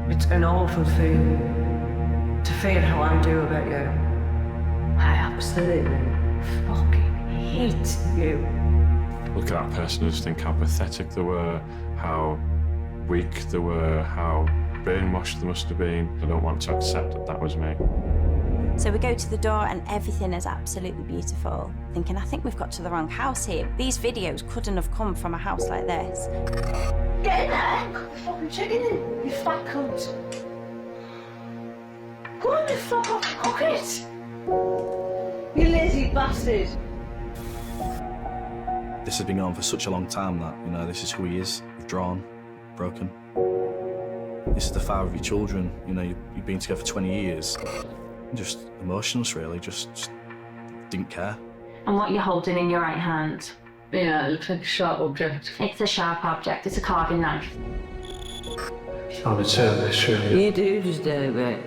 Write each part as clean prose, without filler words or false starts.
It's an awful feeling to feel how I do about you. I absolutely fucking hate you. Look at that person and just think how pathetic they were, how weak they were, how brainwashed they must have been. I don't want to accept that that was me. So we go to the door and everything is absolutely beautiful. Thinking, I think we've got to the wrong house here. These videos couldn't have come from a house like this. Get in there! Fucking check it in, you fat cunt. Go on, you fuck off, cook it! You lazy bastard. This has been going on for such a long time that, you know, this is who he is, withdrawn, broken. This is the father of your children, you know, you've been together for 20 years. Just emotionless, really, just didn't care. And what you're holding in your right hand? Yeah, it looks like a sharp object. It's a sharp object, it's a carving knife. I'll return this, surely. You do just do it.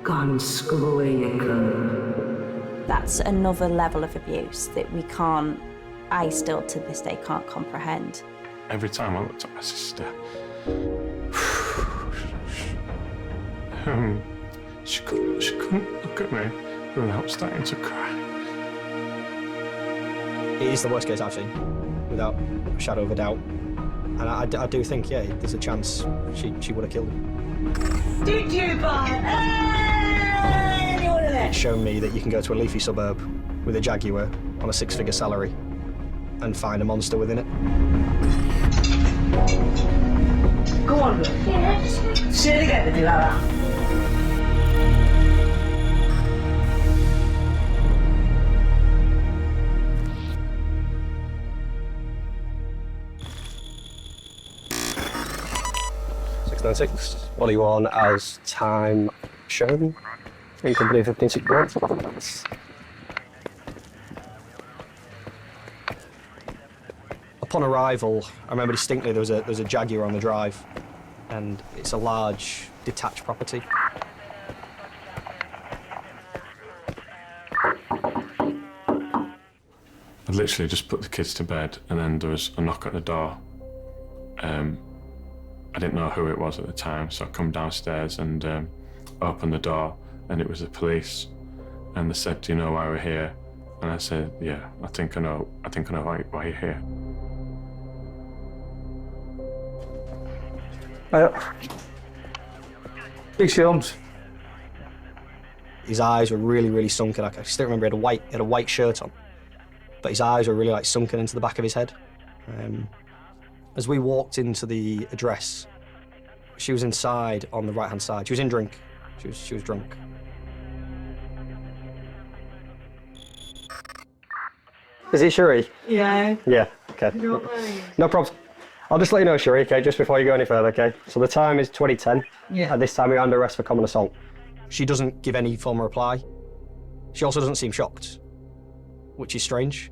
Go and screw away, you cunt. That's another level of abuse that I still to this day can't comprehend. Every time I looked at my sister, she couldn't look at me without starting to cry. It is the worst case I've seen, without a shadow of a doubt. And I do think, yeah, there's a chance she would have killed him. Did you, Bob? It's shown me that you can go to a leafy suburb with a Jaguar on a 6-figure salary and find a monster within it. Go on, look. Yeah, say it again with you like that. What are you on as time shown? In company 1561. Upon arrival, I remember distinctly there was a Jaguar on the drive, and it's a large detached property. I literally just put the kids to bed, and then there was a knock at the door. I didn't know who it was at the time, so I come downstairs and opened the door, and it was the police. And they said, "Do you know why we're here?" And I said, "Yeah, I think I know why you're here." Big films. His eyes were really, really sunken. I still remember he had a white shirt on, but his eyes were really like sunken into the back of his head. As we walked into the address, she was inside on the right-hand side. She was in drink. She was drunk. Is it Cherie? Yeah. Yeah, okay. No problem. I'll just let you know, Cherie, okay, just before you go any further, okay? So the time is 2010. Yeah. At this time, you're under arrest for common assault. She doesn't give any form of reply. She also doesn't seem shocked, which is strange.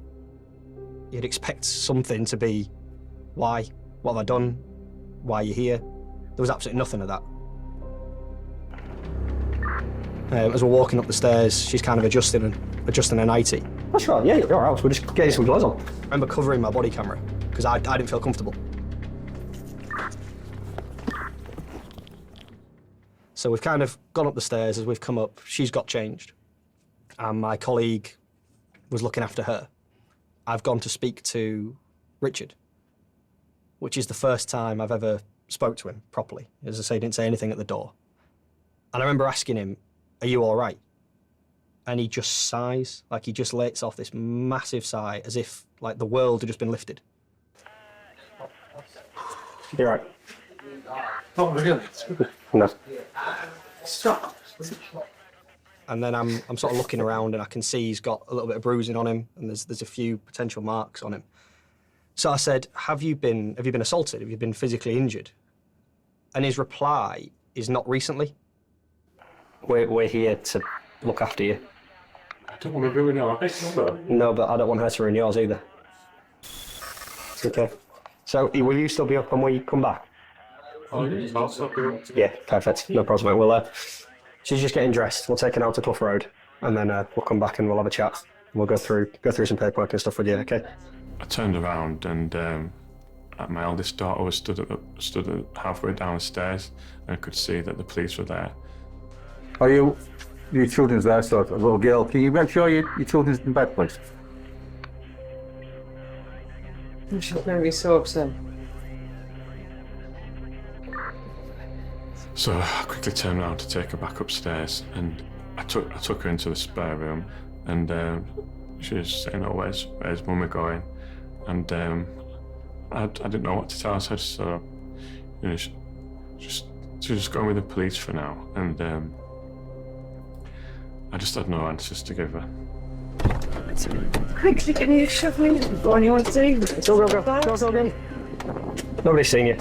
You'd expect something to be, why? What have I done? Why are you here? There was absolutely nothing of that. As we're walking up the stairs, she's kind of adjusting her nightie. That's right, yeah, you're all right. We're just getting some clothes on. I remember covering my body camera because I didn't feel comfortable. So we've kind of gone up the stairs. As we've come up, she's got changed. And my colleague was looking after her. I've gone to speak to Richard, which is the first time I've ever spoke to him properly. As I say, he didn't say anything at the door. And I remember asking him, "Are you all right?" And he just sighs, like he just lets off this massive sigh, as if like the world had just been lifted. You're right. Oh, really? No. Stop. And then I'm sort of looking around and I can see he's got a little bit of bruising on him and there's a few potential marks on him. So I said, have you been assaulted? Have you been physically injured? And his reply is not recently. We're here to look after you. I don't want to ruin your life. No, but I don't want her to ruin yours either. Okay. So will you still be up when we come back? Oh, yeah, I'll stop doing it. Yeah, perfect. No problem, mate. We'll, she's just getting dressed. We'll take her out to Clough Road and then we'll come back and we'll have a chat. We'll go through some paperwork and stuff with you, okay? I turned around and my eldest daughter was stood halfway down the stairs, and I could see that the police were there. Are your children's there, sort of little girl? Can you make sure your children's in bed, please? She's going to be so upset. So I quickly turned around to take her back upstairs, and I took her into the spare room, and she was saying, "Oh, where's Mummy going?" And I didn't know what to tell her, so I just sort of, you know, just going with the police for now, and I just had no answers to give her. Quickly, can you shove me? Go on, you want to see? Go. Nobody's seen you.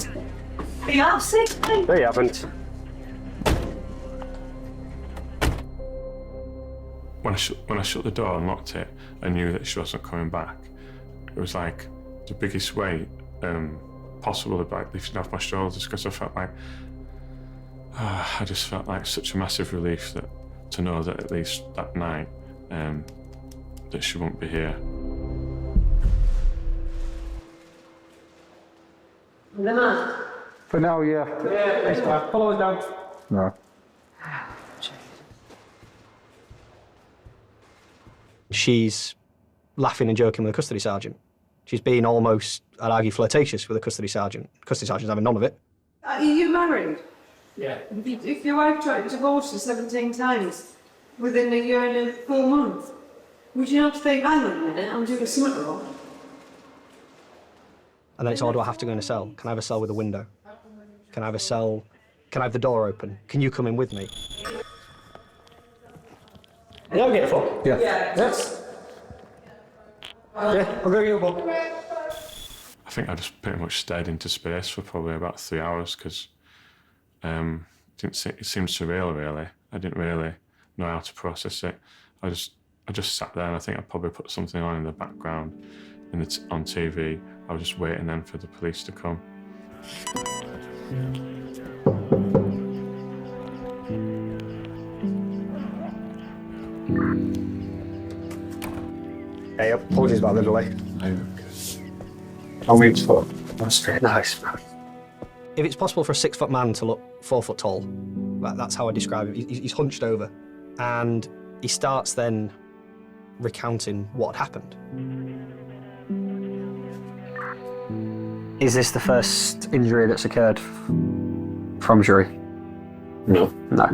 You have sick, They haven't. When I shut the door and locked it, I knew that she wasn't coming back. It was like the biggest weight possible of like lifting off my shoulders, because I felt like I just felt like such a massive relief that to know that at least that night that she won't be here. For now, yeah. Thanks, man. Follow us down. No. She's laughing and joking with the custody sergeant. She's being almost, I'd argue, flirtatious with the custody sergeant. Custody sergeant's having none of it. Are you married? Yeah. If your wife tried to divorce you 17 times within a year and 4 months, would you not think, hang on a minute, I'm doing something wrong? And then it's, oh, do I have to go in a cell? Can I have a cell with a window? Can I have a cell? Can I have the door open? Can you come in with me? Yeah, I'll get a phone. Yeah. Yes. Yeah, I'll go get your phone. I think I just pretty much stared into space for probably about 3 hours, because it seemed surreal, really. I didn't really know how to process it. I just sat there, and I think I probably put something on in the background on TV. I was just waiting then for the police to come. Hey, apologies about the delay. I'll wait for that's Nice. If it's possible for a 6 foot man to look 4 foot tall, that's how I describe it. He's hunched over, and he starts then recounting what had happened. Is this the first injury that's occurred from jury? No. No.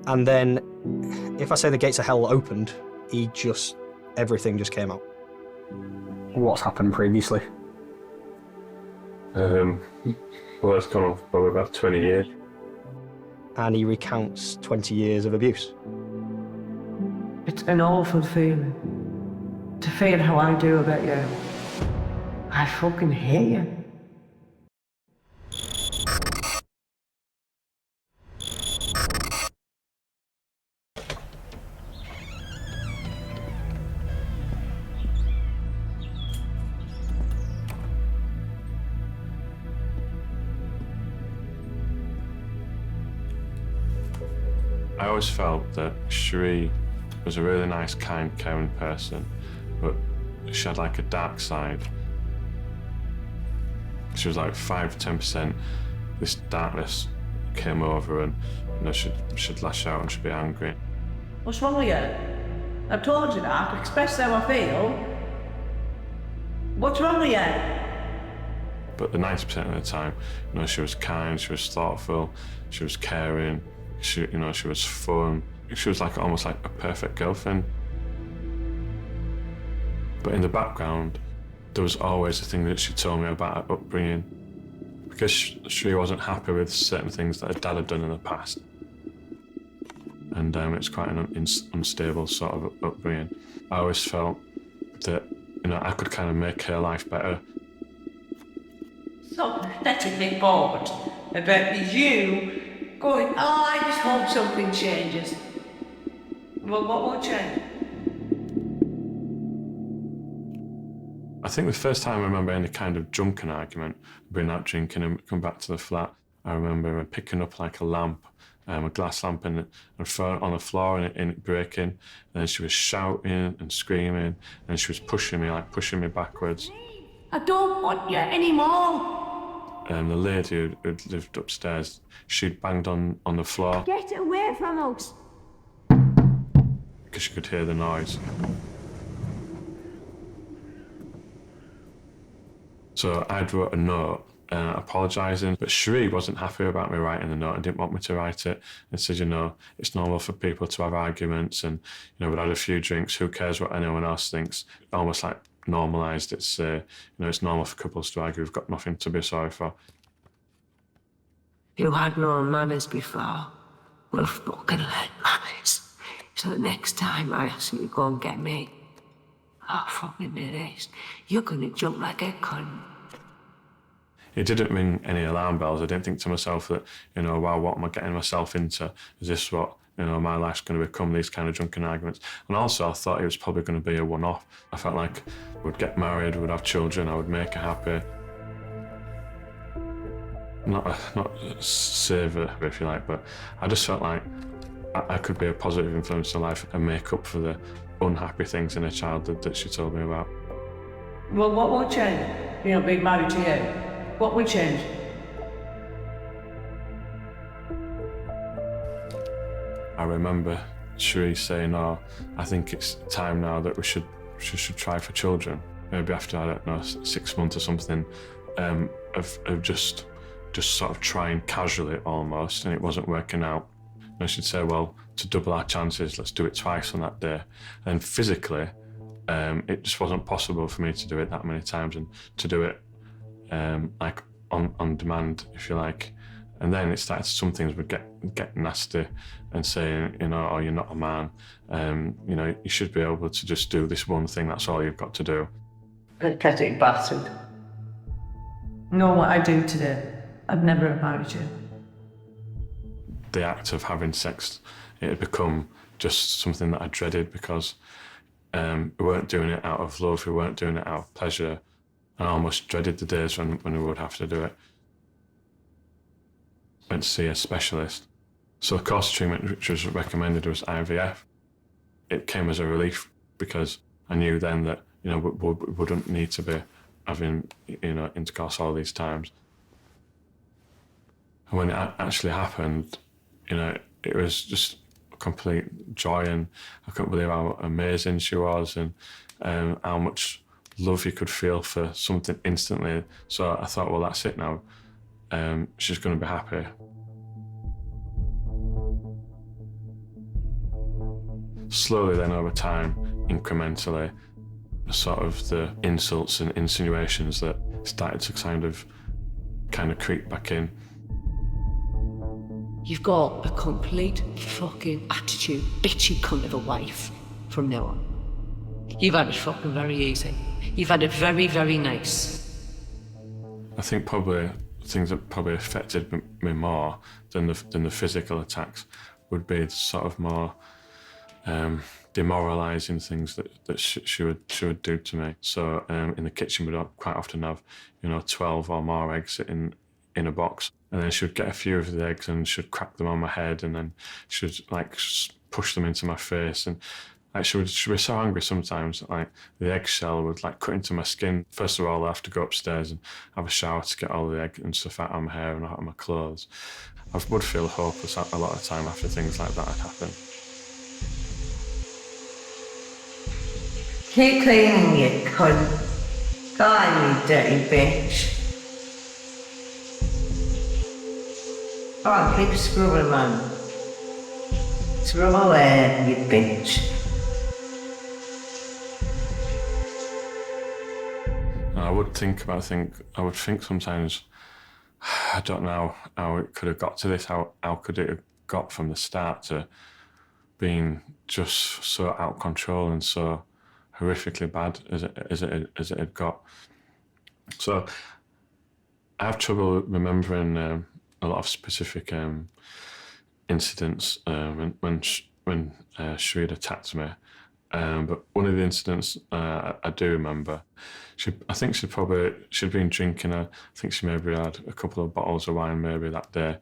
And then, if I say the gates of hell opened, everything just came out. What's happened previously? Well, it's gone on for probably about 20 years. And he recounts 20 years of abuse. It's an awful feeling to feel how I do about you. I fucking hate you. I always felt that Cherie was a really nice, kind, caring person, but she had like a dark side. She was like 5 to 10%. This darkness came over, and she'd lash out and she'd be angry. What's wrong with you? I've told you that. I've expressed how I feel. What's wrong with you? But the 90% of the time, she was kind, she was thoughtful, she was caring, she was fun. She was like almost like a perfect girlfriend. But in the background, there was always a thing that she told me about her upbringing, because she wasn't happy with certain things that her dad had done in the past. And it's quite an unstable sort of upbringing. I always felt that, I could kind of make her life better. So pathetically bored about you going, I just hope something changes. Well, what will change? I think the first time I remember any kind of drunken argument, being out drinking and come back to the flat, I remember picking up like a lamp, a glass lamp, and throwing it on the floor and it breaking. And then she was shouting and screaming, and she was pushing me backwards. I don't want you anymore. The lady who lived upstairs, she'd banged on the floor Get away from us! because she could hear the noise. So I'd wrote a note apologising, but Sheree wasn't happy about me writing the note and didn't want me to write it, and said, it's normal for people to have arguments, and, we'd had a few drinks, who cares what anyone else thinks? Almost like normalised. It's, it's normal for couples to argue, we've got nothing to be sorry for. You had no manners before. Well, fucking learn manners. So the next time I ask you to go and get me, fucking do this, you're gonna jump like a cunt. It didn't ring any alarm bells. I didn't think to myself that, wow, what am I getting myself into? Is this what, my life's going to become, these kind of drunken arguments? And also I thought it was probably going to be a one-off. I felt like we'd get married, we'd have children, I would make her happy. Not save her, if you like, but I just felt like I could be a positive influence to life and make up for the unhappy things in her childhood that she told me about. Well, what will change? Being married to you. What will change? I remember Sheree saying, I think it's time now that we should try for children. Maybe after, I don't know, 6 months or something, of just sort of trying casually almost, and it wasn't working out. And she'd say, well, to double our chances, let's do it twice on that day. And physically, it just wasn't possible for me to do it that many times, and to do it like on demand, if you like. And then it started, some things would get nasty and saying, oh, you're not a man. You should be able to just do this one thing, that's all you've got to do. Pathetic bastard. Know what I do today? I'd never have married you. The act of having sex, it had become just something that I dreaded, because we weren't doing it out of love, we weren't doing it out of pleasure. I almost dreaded the days when we would have to do it. Went to see a specialist. So the course of treatment which was recommended was IVF. It came as a relief, because I knew then that, we wouldn't need to be having, intercourse all these times. And when it actually happened, it was just a complete joy, and I couldn't believe how amazing she was, and how much love you could feel for something instantly. So I thought, well, that's it now. She's going to be happy. Slowly then, over time, incrementally, sort of the insults and insinuations that started to kind of creep back in. You've got a complete fucking attitude, bitchy cunt of a wife from now on. You've had it fucking very easy. You've had it very, very nice. I think probably things that probably affected me more than the physical attacks would be sort of more demoralising things that she would do to me. So in the kitchen, we'd quite often have 12 or more eggs in a box, and then she would get a few of the eggs and she'd crack them on my head, and then she'd push them into my face, and she would be so angry sometimes, like the eggshell would cut into my skin. First of all, I have to go upstairs and have a shower to get all the egg and stuff out of my hair and out of my clothes. I would feel hopeless a lot of the time after things like that had happened. Keep cleaning, you cunt. God, you dirty bitch. Oh, keep scrubbing, man. Scrub away, you bitch. I would think sometimes, I don't know how it could have got to this, how could it have got from the start to being just so out of control and so horrifically bad as it had got. So I have trouble remembering a lot of specific incidents when Sheree attacked me. But one of the incidents I do remember, I think she'd been drinking. I think she maybe had a couple of bottles of wine maybe that day.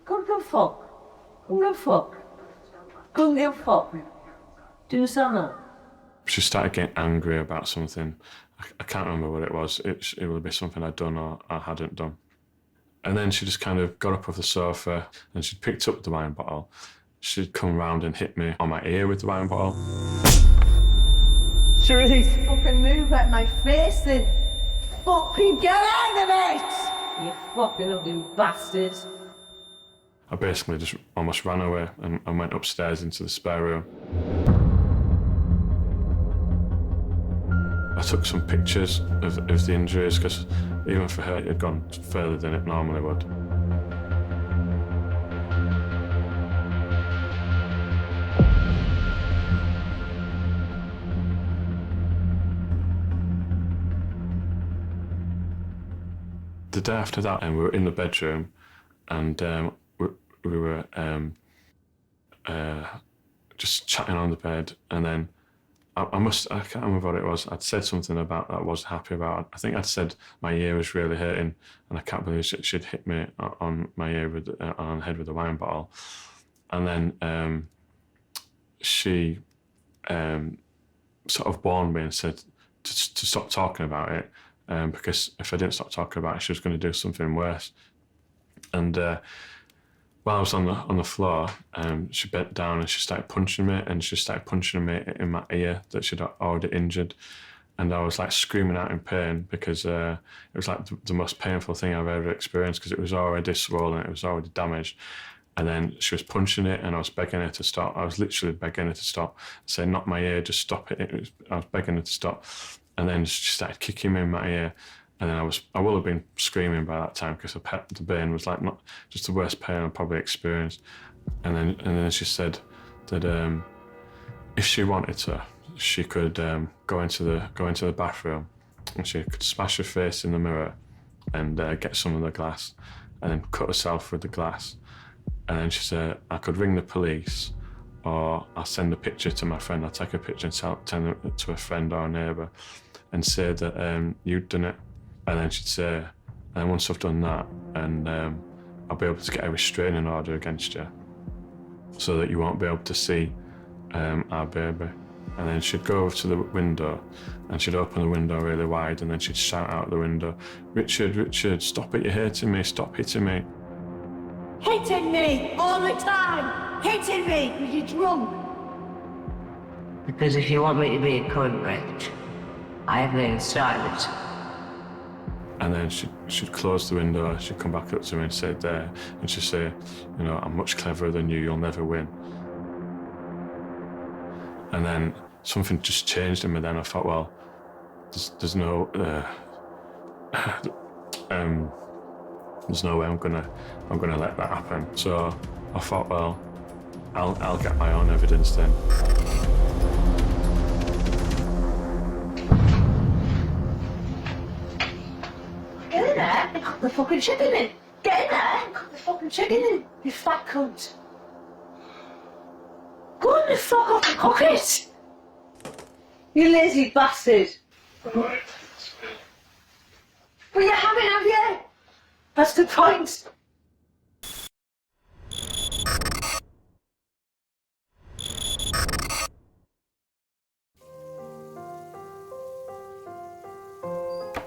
Come the fuck. Come the fuck. Come the fuck. Do something. She started getting angry about something. I can't remember what it was. It would be something I'd done or I hadn't done. And then she just kind of got up off the sofa and she picked up the wine bottle. She'd come round and hit me on my ear with the wine bottle. Truth. Fucking move at my face then. Fucking get out of it! You fucking ugly bastard. I basically just almost ran away and went upstairs into the spare room. I took some pictures of the injuries because even for her it had gone further than it normally would. The day after that, we were in the bedroom and we were just chatting on the bed, and then I can't remember what it was. I'd said something about that I wasn't happy about. I think I'd said my ear was really hurting, and I can't believe she'd hit me on my ear on the head with a wine bottle. And then she sort of warned me and said to stop talking about it, because if I didn't stop talking about it, she was going to do something worse. And while I was on the floor, she bent down and she started punching me, and she started punching me in my ear that she'd already injured. And I was like screaming out in pain because it was like the most painful thing I've ever experienced, because it was already swollen, it was already damaged. And then she was punching it and I was begging her to stop. I was literally begging her to stop, saying, not my ear, just stop it. I was begging her to stop. And then she started kicking me in my ear. And then I will have been screaming by that time, because the pain was like not just the worst pain I've probably experienced. And then she said that if she wanted to, she could go into the bathroom and she could smash her face in the mirror and get some of the glass and then cut herself with the glass. And then she said I could ring the police, or I'll send a picture to my friend. I'll take a picture and send it to a friend or a neighbour and say that you'd done it. And then she'd say, and once I've done that, and I'll be able to get a restraining order against you so that you won't be able to see our baby. And then she'd go over to the window and she'd open the window really wide, and then she'd shout out the window, Richard, Richard, stop it, you're hitting me, stop hitting me. Hitting me all the time! Hitting me because you're drunk! Because if you want me to be a cunt, Rich, I haven't even started. And then she'd close the window, she'd come back up to me and say, there, and she'd say, you know, I'm much cleverer than you, you'll never win. And then something just changed in me then. I thought, well, there's no way I'm gonna let that happen. So I thought, well, I'll get my own evidence then. Get in there and cook the fucking chicken in! Get in there and cook the fucking chicken in, you fat cunt! Go on the fuck off and cook it! You lazy bastard! But you haven't, have you? That's the point!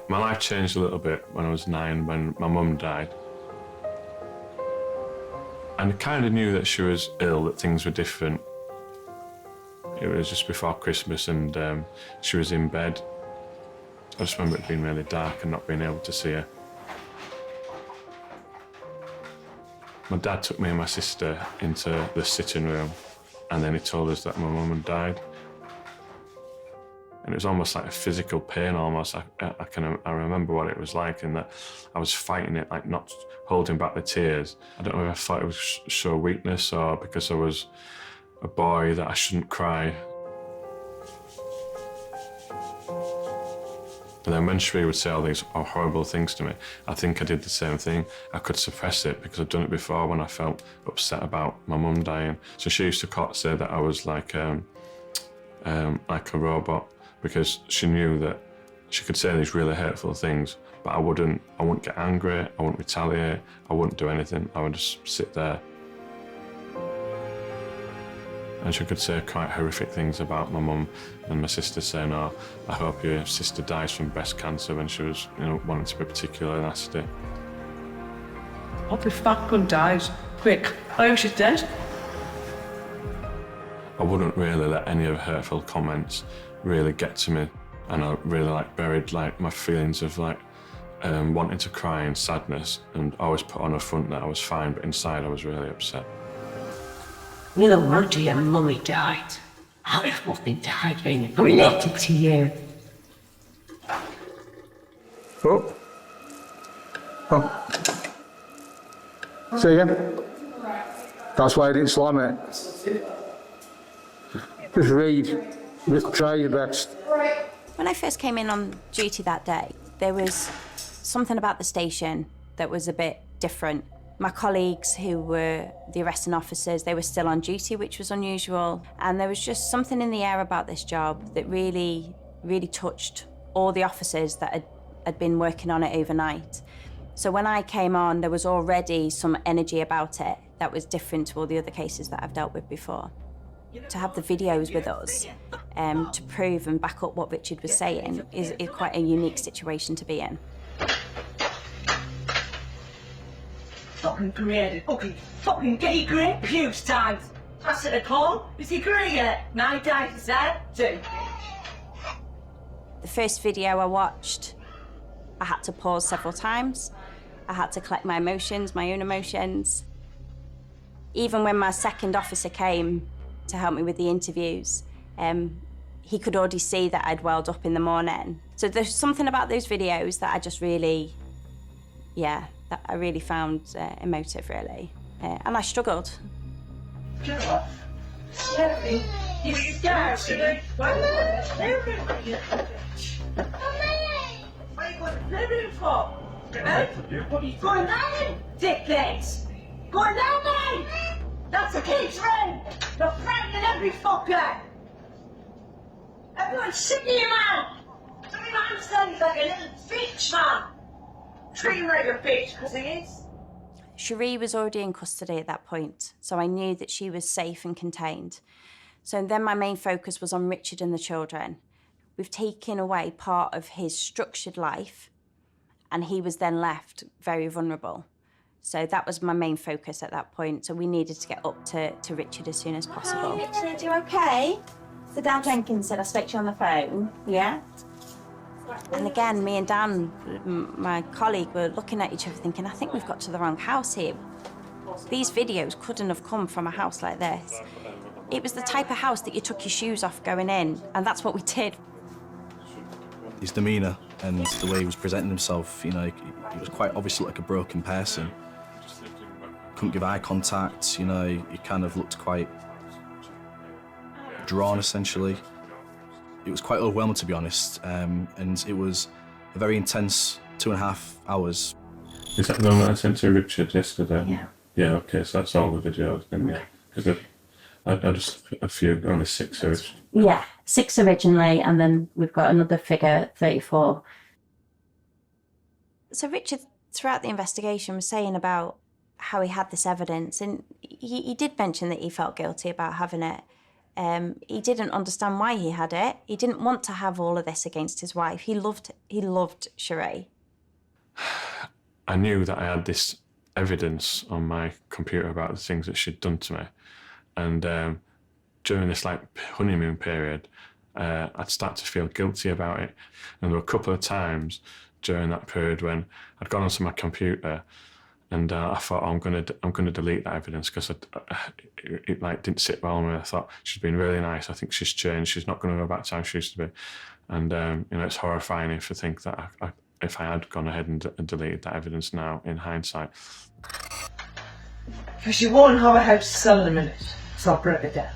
My life changed a little bit when I was 9, when my mum died. And I kind of knew that she was ill, that things were different. It was just before Christmas and she was in bed. I just remember it being really dark and not being able to see her. My dad took me and my sister into the sitting room, and then he told us that my mum had died. And it was almost like a physical pain almost. I remember what it was like, and that I was fighting it, like not holding back the tears. I don't know if I thought it was show weakness or because I was a boy that I shouldn't cry. And then when Shree would say all these horrible things to me, I think I did the same thing. I could suppress it because I'd done it before when I felt upset about my mum dying. So she used to say that I was like a robot, because she knew that she could say these really hurtful things, but I wouldn't get angry, I wouldn't retaliate, I wouldn't do anything. I would just sit there. And she could say quite horrific things about my mum, and my sister saying, "Oh, I hope your sister dies from breast cancer," when she was, wanting to be particularly nasty. Hope your fat gun dies. Quick. I hope she's dead. I wouldn't really let any of her hurtful comments really get to me, and I really buried my feelings of wanting to cry and sadness, and always put on a front that I was fine, but inside I was really upset. You know what, your mummy died. I fucking died being related to you. Oh. Oh. See ya. That's why I didn't slam it. Just read. Just try your best. When I first came in on duty that day, there was something about the station that was a bit different. My colleagues who were the arresting officers, they were still on duty, which was unusual. And there was just something in the air about this job that really, really touched all the officers that had been working on it overnight. So when I came on, there was already some energy about it that was different to all the other cases that I've dealt with before. To have the videos with us, to prove and back up what Richard was saying is quite a unique situation to be in. Fucking created, fucking get your grip, fuse times. Pass it a call. Is he grey yet? 9 days, is that? 2. The first video I watched, I had to pause several times. I had to collect my emotions, my own emotions. Even when my second officer came to help me with the interviews, he could already see that I'd welled up in the morning. So there's something about those videos that I just really, that I really found emotive, really. And I struggled. Going down, dickheads! Going down, mate! That's a kid's friend! You're threatening every fucker! Everyone's sick of you, man! Every man stands like a little bitch, man! Treat him like a bitch, because he is. Cherie was already in custody at that point, so I knew that she was safe and contained. So then my main focus was on Richard and the children. We've taken away part of his structured life, and he was then left very vulnerable. So that was my main focus at that point. So we needed to get up to Richard as soon as possible. Hi, Richard, you okay? So Dan Jenkins said I spoke to you on the phone, yeah? And again, me and Dan, my colleague, were looking at each other thinking, I think we've got to the wrong house here. These videos couldn't have come from a house like this. It was the type of house that you took your shoes off going in, and that's what we did. His demeanour and the way he was presenting himself, he was quite obviously like a broken person. Couldn't give eye contact, he kind of looked quite drawn, essentially. It was quite overwhelming, to be honest, and it was a very intense 2.5 hours. Is that the one that I sent to Richard yesterday? Yeah. Yeah, okay, so that's all the videos then, yeah. Because I just a few, only 6 of it. Yeah, 6 originally, and then we've got another figure, 34. So Richard, throughout the investigation, was saying about how he had this evidence, and he did mention that he felt guilty about having it. He didn't understand why he had it. He didn't want to have all of this against his wife. He loved Cherie. I knew that I had this evidence on my computer about the things that she'd done to me. And during this honeymoon period, I'd start to feel guilty about it. And there were a couple of times during that period when I'd gone onto my computer and I thought, I'm gonna delete that evidence because it didn't sit well with me. I thought, she's been really nice. I think she's changed. She's not going to go back to how she used to be. And it's horrifying if I think that if I had gone ahead and deleted that evidence now in hindsight. Because you won't have a house to sell in a minute, so I'll break it down.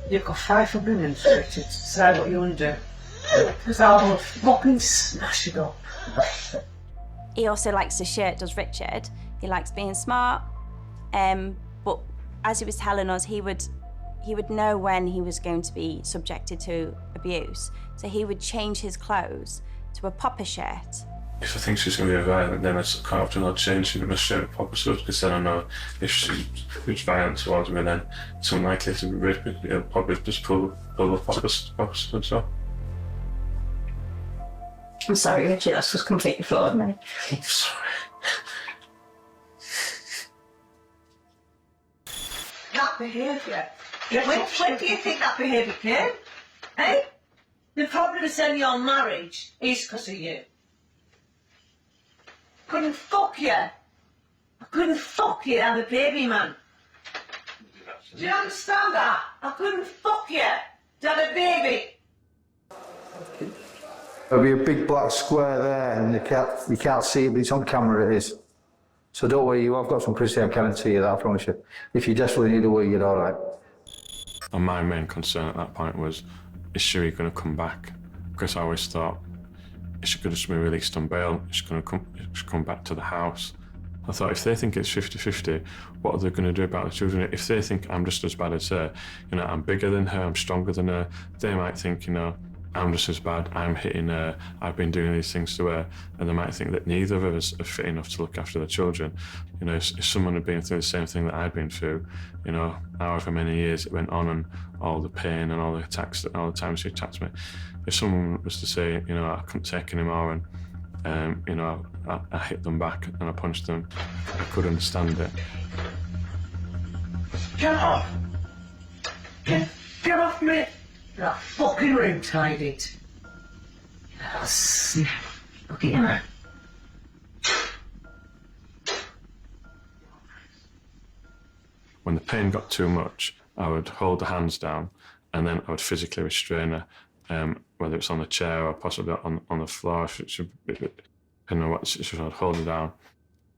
You've got 5 minutes, Richard, to decide what you want to do. Because I'll fucking smash it up. He also likes his shirt, does Richard. He likes being smart. But as he was telling us, he would know when he was going to be subjected to abuse. So he would change his clothes to a popper shirt If I think she's going to be violent, then I quite often I'll change into my straight proper stuff, because then I know if she's violent towards me, then it's unlikely to be with me. It'll probably just pull the proper stuff. So. I'm sorry, Richard, that's just completely floored me. I'm sorry. That behaviour. When do you think that behaviour came? Eh? The problem is in your marriage is because of you. Couldn't fuck you. I couldn't fuck you to have a baby, man. Do you understand that? I couldn't fuck you to have a baby. There'll be a big black square there, and you can't see it, but it's on camera, it is. So don't worry, I've got some privacy, I guarantee you that, I promise you. If you desperately need a wee, you're all right. And my main concern at that point was, is Sherry going to come back? Because I always thought, is she going to just be released on bail? Is she going to come back to the house? I thought, if they think it's 50-50, what are they going to do about the children? If they think I'm just as bad as her, you know, I'm bigger than her, I'm stronger than her, they might think, you know, I'm just as bad, I'm hitting her, I've been doing these things to her, and they might think that neither of us are fit enough to look after the children. You know, if someone had been through the same thing that I'd been through, you know, however many years it went on, and all the pain and all the attacks, all the times she attacked me, if someone was to say, you know, I couldn't take anymore, and you know, I hit them back and I punched them, I could understand it. Get off! Get off me! That fucking room tied it. Oh, snap. Look at her. When the pain got too much, I would hold the hands down, and then I would physically restrain her, whether it's on a chair or possibly on the floor. Depending on what situation, I'd hold her down.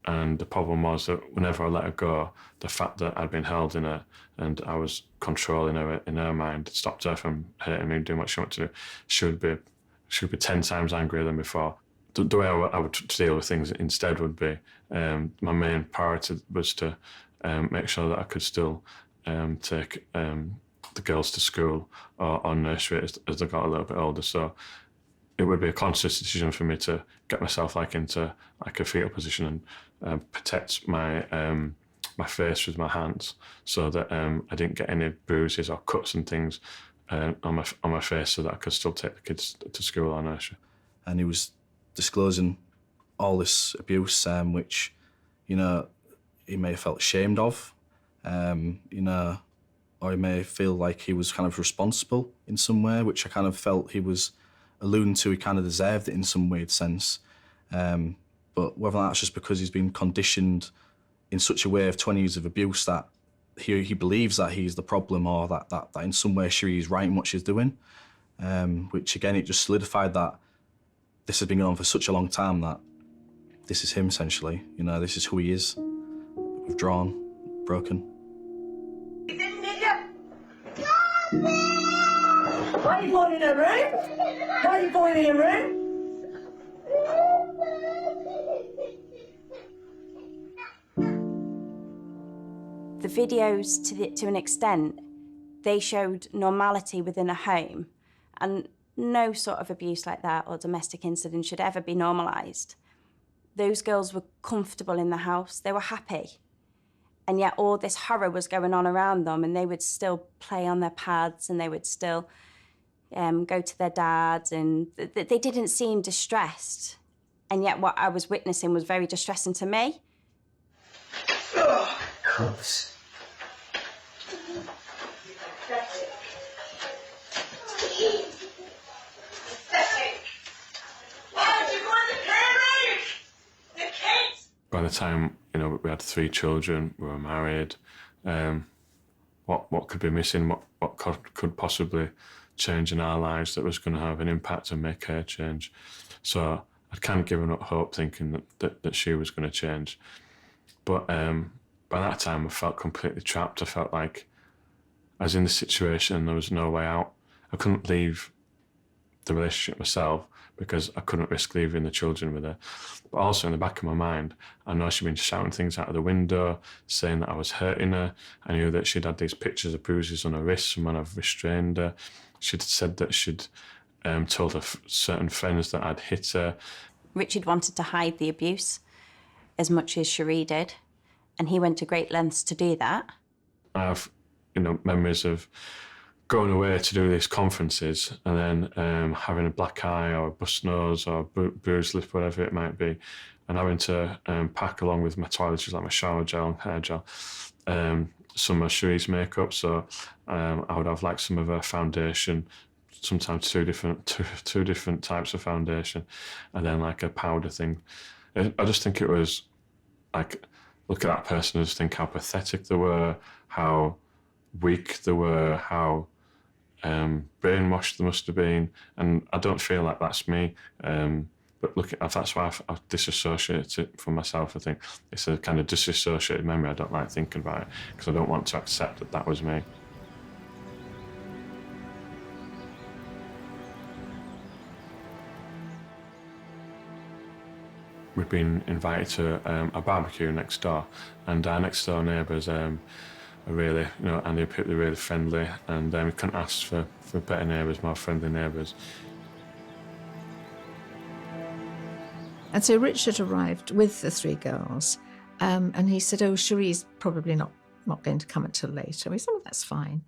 And the problem was that whenever I let her go, the fact that I'd been held in her and I was controlling her in her mind stopped her from hurting me and doing what she wanted to do. She would be 10 times angrier than before. The way I would deal with things instead would be, my main priority was to make sure that I could still take the girls to school or nursery as they got a little bit older. So it would be a conscious decision for me to get myself into a fetal position and protect my my face with my hands, so that I didn't get any bruises or cuts and things on my face, so that I could still take the kids to school or nursery. And he was disclosing all this abuse, which, you know, he may have felt ashamed of, you know, or he may feel like he was kind of responsible in some way, which I kind of felt he was alluding to. He kind of deserved it in some weird sense. But whether that's just because he's been conditioned in such a way of 20 years of abuse that he believes that he's the problem, or that in some way she's right in what she's doing, which again, it just solidified that this has been going on for such a long time, that this is him essentially. You know, this is who he is. Withdrawn, broken. Why are you going in a room? Why are you going in a room? The videos, to an extent, they showed normality within a home, and no sort of abuse like that or domestic incident should ever be normalised. Those girls were comfortable in the house, they were happy, and yet all this horror was going on around them, and they would still play on their pads, and they would still go to their dads, and they didn't seem distressed, and yet what I was witnessing was very distressing to me. Oh, course. By the time, you know, we had 3 children, we were married, what could be missing, what could possibly change in our lives that was going to have an impact and make her change. So I'd kind of given up hope, thinking that she was going to change. But by that time, I felt completely trapped. I felt like I was in the situation and there was no way out. I couldn't leave the relationship myself because I couldn't risk leaving the children with her. But also in the back of my mind, I know she'd been shouting things out of the window, saying that I was hurting her. I knew that she'd had these pictures of bruises on her wrists from when I've restrained her. She'd said that she'd told her certain friends that I'd hit her. Richard wanted to hide the abuse as much as Cherie did, and he went to great lengths to do that. I have, memories of going away to do these conferences and then having a black eye or a bust nose or bruised lip, whatever it might be, and having to pack along with my toiletries, like my shower gel and hair gel, some of Cherie's makeup. So I would have like some of her foundation, sometimes two different types of foundation, and then like a powder thing. I just think it was like, look at that person and just think how pathetic they were, how weak they were, how brainwashed they must have been. And I don't feel like that's me. But that's why I disassociate it from myself. I think it's a kind of disassociated memory. I don't like thinking about it because I don't want to accept that that was me. We've been invited to a barbecue next door, and our next door neighbours are really, and they're really friendly, and we couldn't ask for better neighbours, more friendly neighbours. And so Richard arrived with the 3 girls, and he said, "Oh, Cherie's probably not going to come until later." We said, "Oh, that's fine."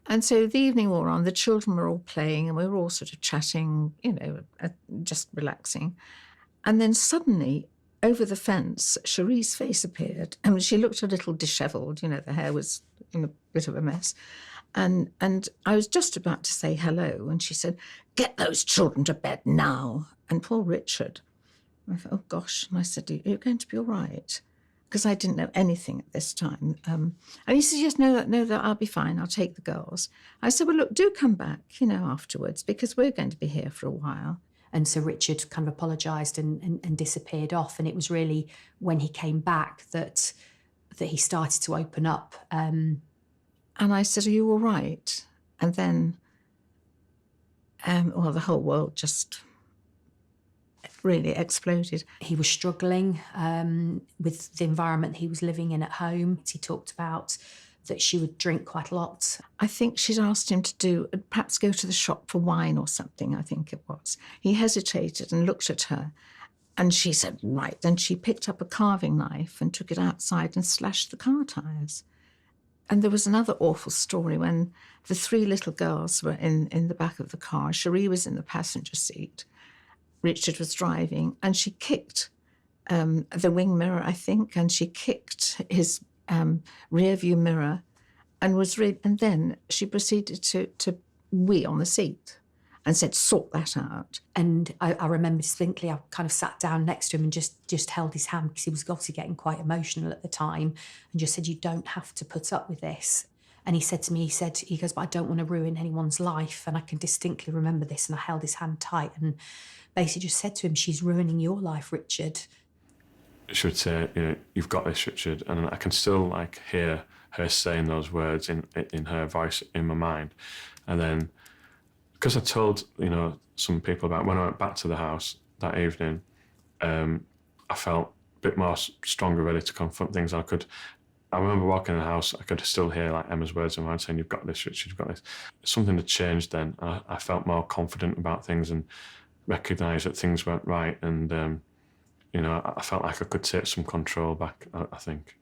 And so the evening wore on, the children were all playing, and we were all sort of chatting, just relaxing. And then suddenly, over the fence, Cherie's face appeared. And she looked a little dishevelled, the hair was in a bit of a mess. And I was just about to say hello, and she said, "Get those children to bed now." And poor Richard, I thought, oh gosh. And I said, "Are you going to be all right?" Because I didn't know anything at this time. And he said, "Yes, no, I'll be fine. I'll take the girls." I said, "Well, look, do come back, afterwards, because we're going to be here for a while." And so Richard kind of apologised and disappeared off. And it was really when he came back that he started to open up. And I said, "Are you all right?" And then, the whole world just really exploded. He was struggling with the environment he was living in at home. He talked about that she would drink quite a lot. I think she'd asked him to perhaps go to the shop for wine or something, I think it was. He hesitated and looked at her, and she said, "Right." Then she picked up a carving knife and took it outside and slashed the car tyres. And there was another awful story when the 3 little girls were in the back of the car. Cherie was in the passenger seat. Richard was driving, and she kicked the wing mirror, I think, and she kicked his rear view mirror, and then she proceeded to wee on the seat and said, "Sort that out." And I remember distinctly, I kind of sat down next to him and just held his hand, because he was obviously getting quite emotional at the time, and just said, "You don't have to put up with this." And he said to me, he goes, "But I don't want to ruin anyone's life." And I can distinctly remember this, and I held his hand tight and basically just said to him, "She's ruining your life, Richard." She would say, "You've got this, Richard," and I can still hear her saying those words in her voice in my mind. And then, because I told some people about when I went back to the house that evening, I felt a bit more stronger, ready to confront things. I remember walking in the house, I could still hear Emma's words in my mind saying, "You've got this, Richard, you've got this." Something had changed then. I felt more confident about things and recognised that things weren't right, and I felt like I could take some control back, I think.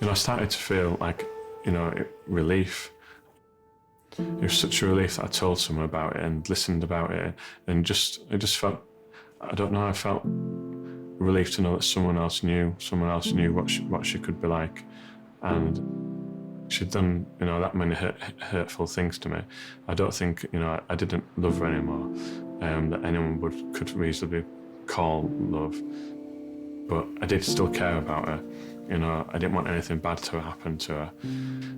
I started to feel relief. It was such a relief that I told someone about it and listened about it, and it just felt, I don't know, I felt relief to know that someone else knew what she could be like, and she'd done that many hurtful things to me. I don't think I didn't love her anymore, that anyone could reasonably call love, but I did still care about her. I didn't want anything bad to happen to her.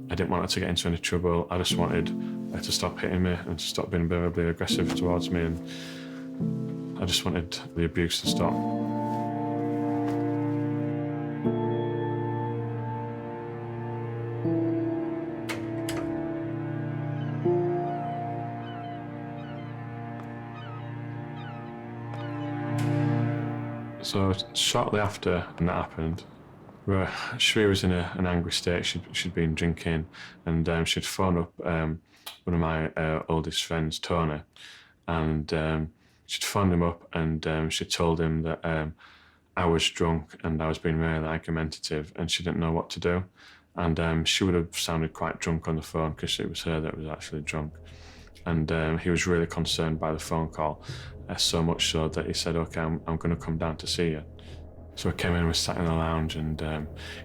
I didn't want her to get into any trouble. I just wanted her to stop hitting me and to stop being verbally aggressive towards me, and I just wanted the abuse to stop. So shortly after that happened, Well, Sheree was in an angry state. She'd been drinking, and she'd phoned up one of my oldest friends, Tony, and she'd phoned him up and she told him that I was drunk and I was being really argumentative, and she didn't know what to do. And she would have sounded quite drunk on the phone because it was her that was actually drunk. And he was really concerned by the phone call, so much so that he said, "Okay, I'm going to come down to see you." So I came in and we sat in the lounge, and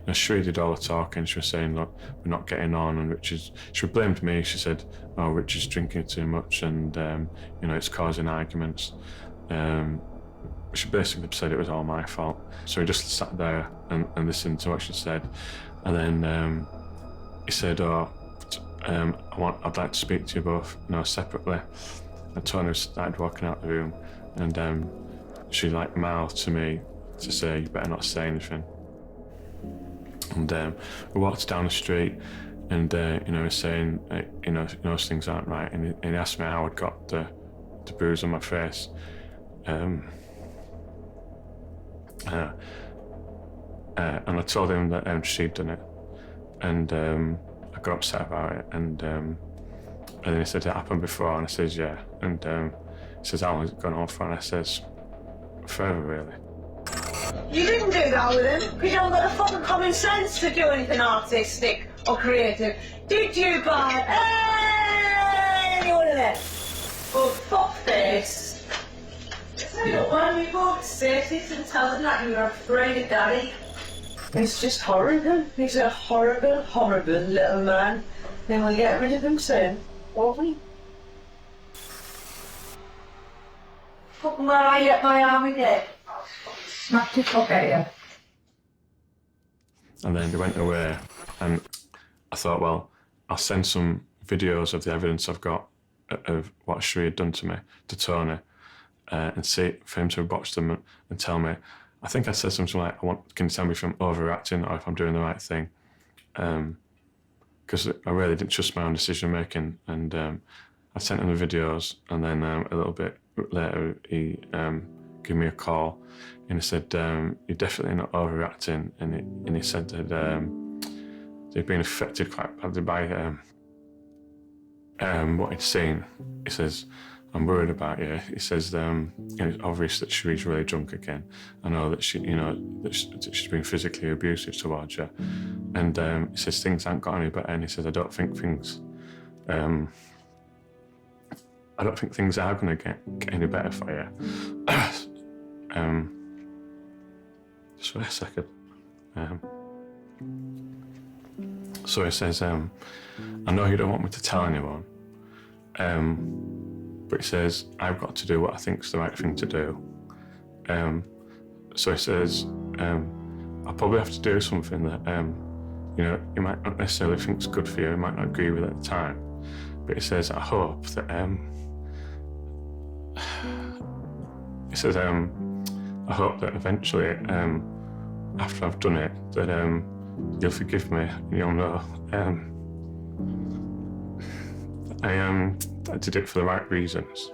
Sheree did all the talking. She was saying, "Look, we're not getting on," and she blamed me. She said, "Oh, Richard's drinking too much, and it's causing arguments." She basically said it was all my fault. So he just sat there and listened to what she said, and then he said, I'd like to speak to you both, separately." And Tony started walking out the room, and she mouthed to me to say, "You better not say anything." And we walked down the street, and he was saying, those things aren't right, and he asked me how I'd got the bruise on my face. And I told him that she'd done it, and I got upset about it, and then he said, "It happened before," and I says, "Yeah," and he says, "How long has it gone on for?" And I says, "Forever, really." You didn't do that with him because you haven't got the fucking common sense to do anything artistic or creative. Did you, bud? Hey, what of that? Oh, fuckface. Look, why don't we go upstairs and tell them that you're afraid of Daddy? He's just horrible. He's a horrible, horrible little man. Then we'll get rid of him soon, won't we? Fucking where I get my arm again. Smack the fuck out of you. And then they went away, and I thought, well, I'll send some videos of the evidence I've got of what Sheree had done to me, to Tony, and see for him to watch them and tell me. I think I said something like, "Can you tell me if I'm overreacting or if I'm doing the right thing?" Because I really didn't trust my own decision making, and I sent him the videos, and then a little bit later he gave me a call, and he said, "You're definitely not overreacting," and he said that they'd been affected quite badly by what he'd seen. He says, "I'm worried about you." He says, "It's obvious that Sheree's really drunk again. I know that she's been physically abusive towards you." And he says, "Things haven't got any better." And he says, I don't think things are going to get any better for you." Just wait a second. So he says, "I know you don't want me to tell anyone, but he says, I've got to do what I think's the right thing to do." So he says, "I'll probably have to do something that, you might not necessarily think's good for you, you might not agree with at the time. But he says, I hope that, I hope that eventually, after I've done it, that you'll forgive me and you'll know I did it for the right reasons."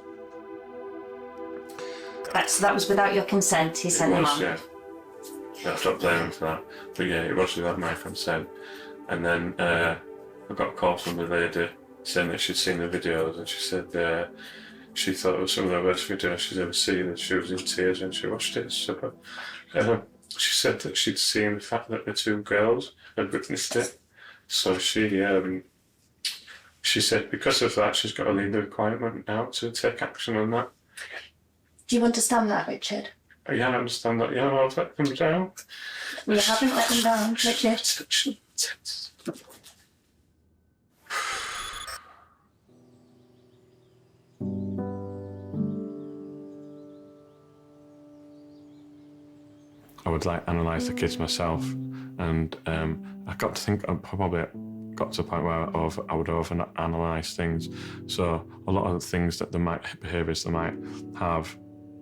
So that was without your consent, he sent him on. Yeah, I stopped blaming him for that. But yeah, it was without my consent. And then I got a call from the lady saying that she'd seen the videos, and she said she thought it was some of the worst videos she's ever seen, and she was in tears when she watched it. So she said that she'd seen the fact that the two girls had witnessed it. So she said because of that, she's got to leave the requirement now to take action on that. Do you understand that, Richard? Yeah, I understand that. Yeah, I'll let them down. We haven't let them down, Richard. I would analyse the kids myself, and I got to think I probably got to the point where I would over-analyse things. So a lot of the things that behaviours they might have,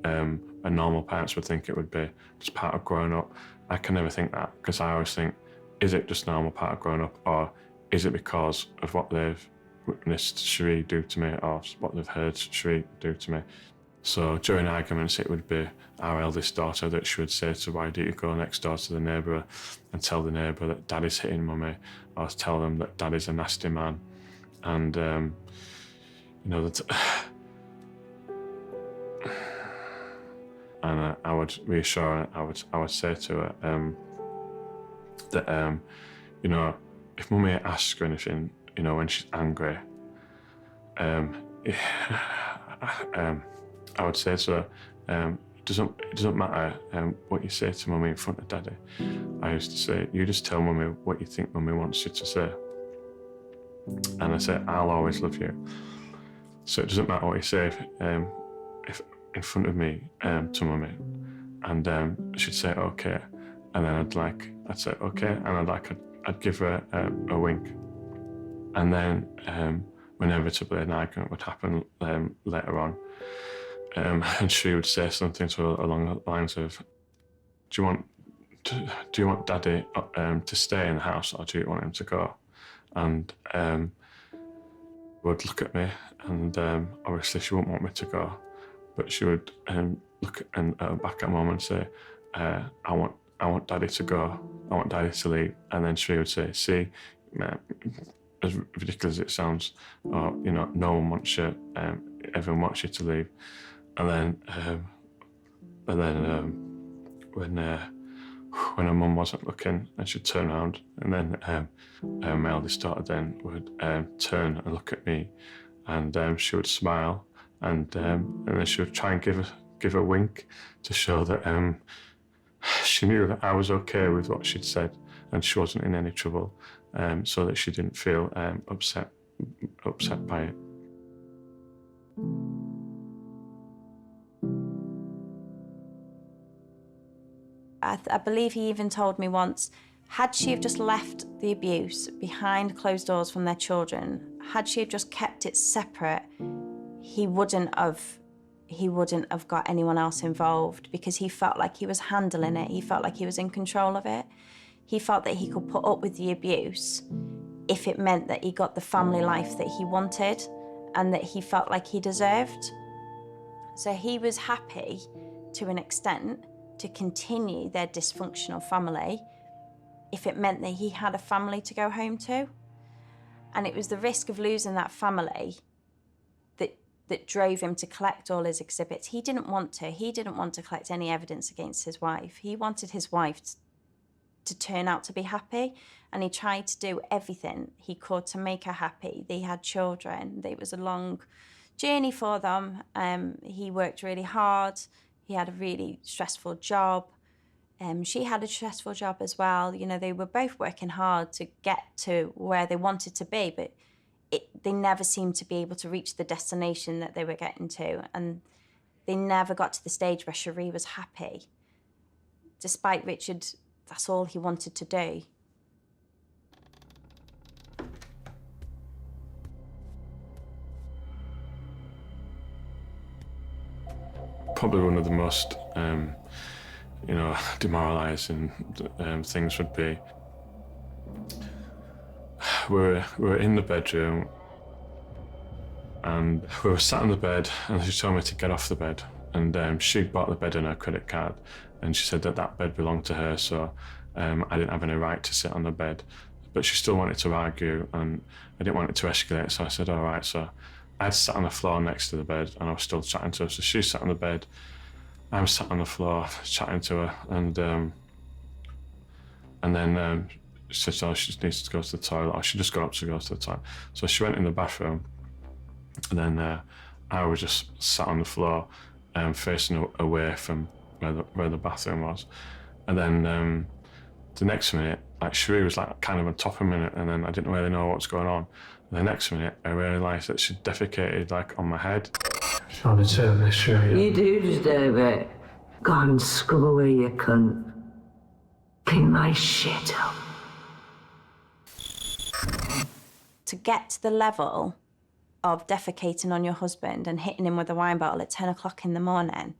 a normal parents would think it would be just part of growing up. I can never think that, because I always think, is it just normal part of growing up, or is it because of what they've witnessed Sheree do to me, or what they've heard Sheree do to me? So during arguments, it would be our eldest daughter that she would say to, why don't you go next door to the neighbour and tell the neighbour that Daddy's hitting Mummy, or tell them that Daddy's a nasty man. And, you know, that. And I would reassure her, I would say to her that, you know, if Mummy asks her anything, you know, when she's angry, I would say to her, it doesn't matter what you say to Mummy in front of Daddy. I used to say, you just tell Mummy what you think Mummy wants you to say. And I say, I'll always love you. So it doesn't matter what you say if in front of me to Mummy. And she'd say, okay. And then I'd say, okay. And I'd give her a wink. And then inevitably an argument would happen later on. And she would say something along the lines of, do you want Daddy to stay in the house, or do you want him to go? And would look at me, and obviously she wouldn't want me to go, but she would look back at Mum and say, I want Daddy to go, I want Daddy to leave. And then she would say, see, as ridiculous as it sounds, or, you know, no one wants you, everyone wants you to leave. And then when her mum wasn't looking, and she'd turn around, and then my eldest daughter then would turn and look at me, and she would smile, and then she would try and give a wink to show that she knew that I was okay with what she'd said, and she wasn't in any trouble, so that she didn't feel upset by it. I believe he even told me once, had she have just left the abuse behind closed doors from their children, had she have just kept it separate, he wouldn't have got anyone else involved, because he felt like he was handling it. He felt like he was in control of it. He felt that he could put up with the abuse if it meant that he got the family life that he wanted and that he felt like he deserved. So he was happy, to an extent, to continue their dysfunctional family if it meant that he had a family to go home to. And it was the risk of losing that family that drove him to collect all his exhibits. He didn't want to collect any evidence against his wife. He wanted his wife to turn out to be happy, and he tried to do everything he could to make her happy. They had children. It was a long journey for them. He worked really hard. He had a really stressful job. She had a stressful job as well. You know, they were both working hard to get to where they wanted to be, but they never seemed to be able to reach the destination that they were getting to. And they never got to the stage where Cherie was happy. Despite Richard, that's all he wanted to do. Probably one of the most, you know, demoralising things would be, we were in the bedroom, and we were sat on the bed, and she told me to get off the bed, and she bought the bed on her credit card, and she said that bed belonged to her, so I didn't have any right to sit on the bed. But she still wanted to argue, and I didn't want it to escalate, so I said, all right. So I sat on the floor next to the bed, and I was still chatting to her. So she sat on the bed, I'm sat on the floor chatting to her, and then she said, oh, she just needs to go to the toilet, or she just got up to go to the toilet. So she went in the bathroom, and then I was just sat on the floor, facing away from where the bathroom was. And then the next minute, like, Cherie was like kind of on top of me, and then I didn't really know what was going on. And the next minute, I realised that she defecated like on my head. Trying to turn this, Cherie. You do deserve it. Go and scrub away, you cunt. Clean my shit up. To get to the level of defecating on your husband and hitting him with a wine bottle at 10 o'clock in the morning,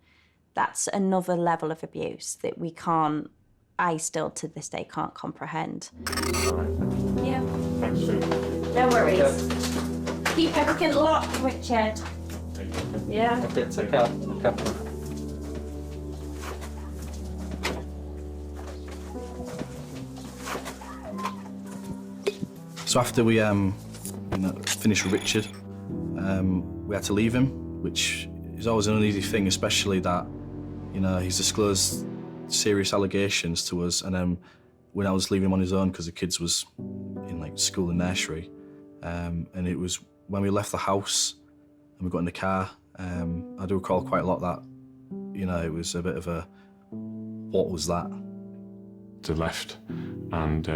that's another level of abuse that I still to this day can't comprehend. Yeah. No worries. Keep everything locked, Richard. Yeah. Take care. Okay. So after we finished with Richard, we had to leave him, which is always an uneasy thing, especially that, he's disclosed serious allegations to us, and then when I was leaving him on his own because the kids was in like school and nursery, and it was when we left the house and we got in the car, I do recall quite a lot that, it was a bit of a, what was that? They left, and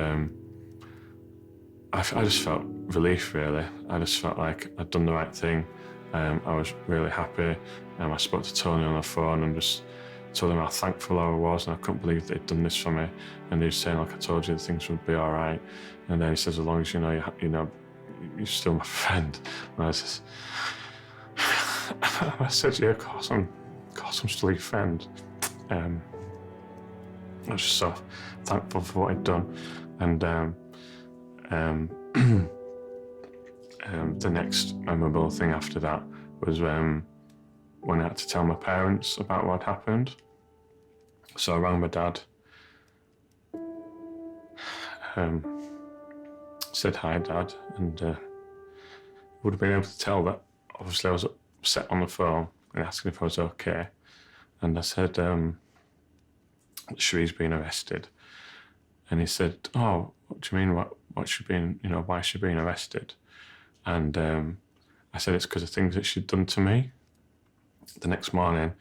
I just felt relief, really. I just felt like I'd done the right thing. I was really happy. I spoke to Tony on the phone and just told him how thankful I was, and I couldn't believe they'd done this for me. And he was saying, like, I told you, things would be all right. And then he says, as long as you're still my friend. And I says, I said, yeah, of course I'm still your friend. I was just so thankful for what he'd done. And the next memorable thing after that was when I had to tell my parents about what had happened. So I rang my dad, said hi, Dad, and would have been able to tell that obviously I was upset on the phone and asking if I was okay. And I said, Cherie's been arrested. And he said, oh, what do you mean? What she been? Why is she being arrested? And I said it's because of things that she'd done to me. The next morning,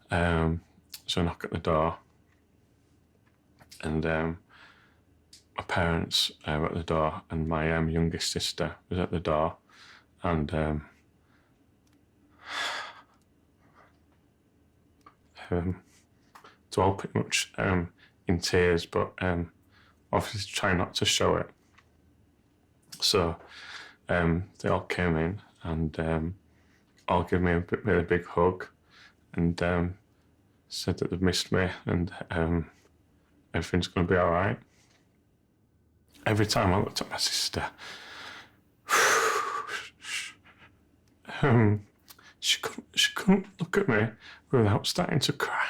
so I knock at the door, and my parents were at the door, and my youngest sister was at the door, and it's all pretty much in tears, but obviously trying not to show it. So they all came in and all gave me a really big hug and said that they've missed me and everything's going to be all right. Every time I looked at my sister, she couldn't look at me without starting to cry.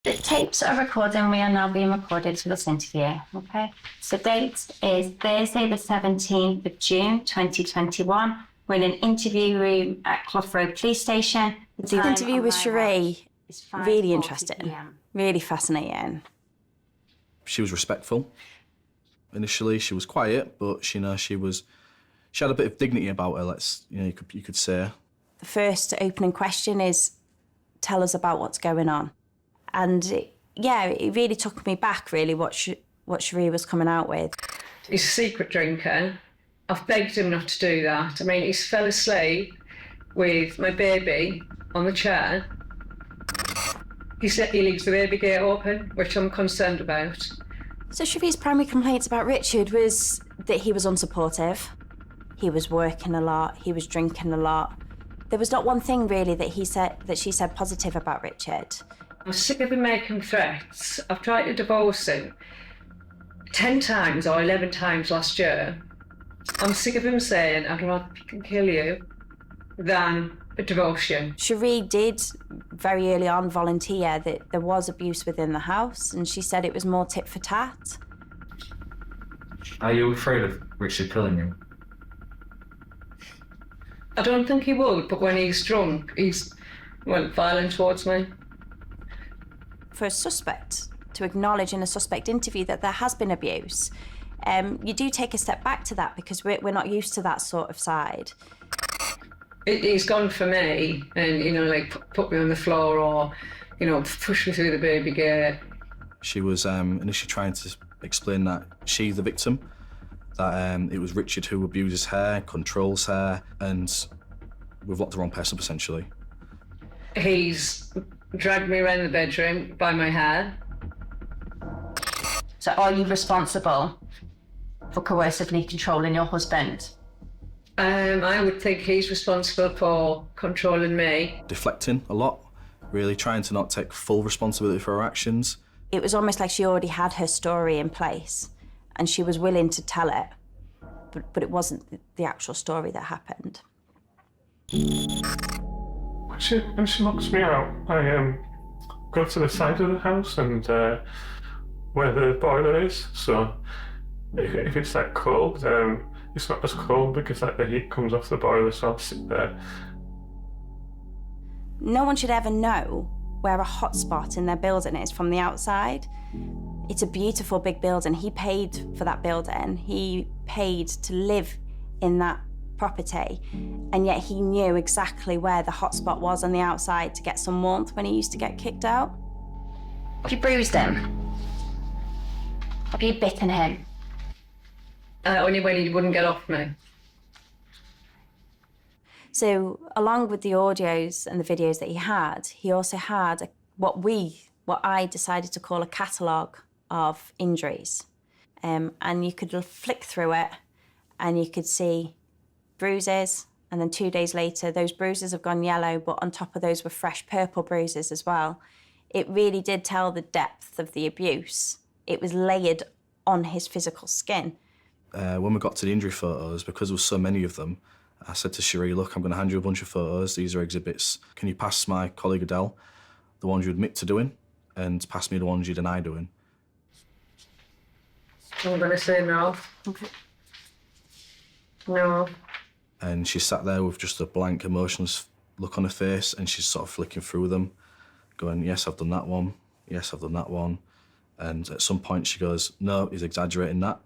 The tapes are recording. We are now being recorded for this interview, okay? So date is Thursday the 17th of June 2021. We're in an interview room at Clough Road Police Station. The interview with Cherie is really interesting, really fascinating. She was respectful. Initially, she was quiet, but she had a bit of dignity about her. You could say. The first opening question is, tell us about what's going on. And it really took me back, really, what Cherie was coming out with. He's a secret drinker. I've begged him not to do that. I mean, he fell asleep with my baby on the chair. He said he leaves the baby gate open, which I'm concerned about. So Cherie's primary complaints about Richard was that he was unsupportive. He was working a lot, he was drinking a lot. There was not one thing, really, that she said positive about Richard. I'm sick of him making threats. I've tried to divorce him 10 times or 11 times last year. I'm sick of him saying, I'd rather kill you than divorce you. Cherie did very early on volunteer that there was abuse within the house, and she said it was more tit for tat. Are you afraid of Richard killing you? I don't think he would, but when he's drunk, he's violent towards me. For a suspect to acknowledge in a suspect interview that there has been abuse, you do take a step back to that because we're not used to that sort of side. He's gone for me and, put me on the floor or, push me through the baby gate. She was initially trying to explain that she's the victim, that it was Richard who abuses her, controls her, and we've locked the wrong person, essentially. He's dragged me around the bedroom by my hair. So are you responsible for coercively controlling your husband? I would think he's responsible for controlling me. Deflecting a lot, really trying to not take full responsibility for her actions. It was almost like she already had her story in place and she was willing to tell it. but it wasn't the actual story that happened. When she locks me out, I go to the side of the house and where the boiler is. So if it's like cold, it's not as cold because like the heat comes off the boiler, so I'll sit there. No one should ever know where a hotspot in their building is from the outside. It's a beautiful big building. He paid for that building. He paid to live in that property, and yet he knew exactly where the hotspot was on the outside to get some warmth when he used to get kicked out. Have you bruised him? Have you bitten him? Only when he wouldn't get off me. So along with the audios and the videos that he also had what I decided to call a catalogue of injuries. And you could flick through it and you could see bruises, and then 2 days later, those bruises have gone yellow, but on top of those were fresh purple bruises as well. It really did tell the depth of the abuse. It was layered on his physical skin. When we got to the injury photos, because there was so many of them, I said to Cherie, look, I'm going to hand you a bunch of photos. These are exhibits. Can you pass my colleague Adele the ones you admit to doing, and pass me the ones you deny doing? I'm going to say no. Okay. No. And she sat there with just a blank, emotionless look on her face, and she's sort of flicking through them, going, yes, I've done that one. Yes, I've done that one. And at some point she goes, no, he's exaggerating that.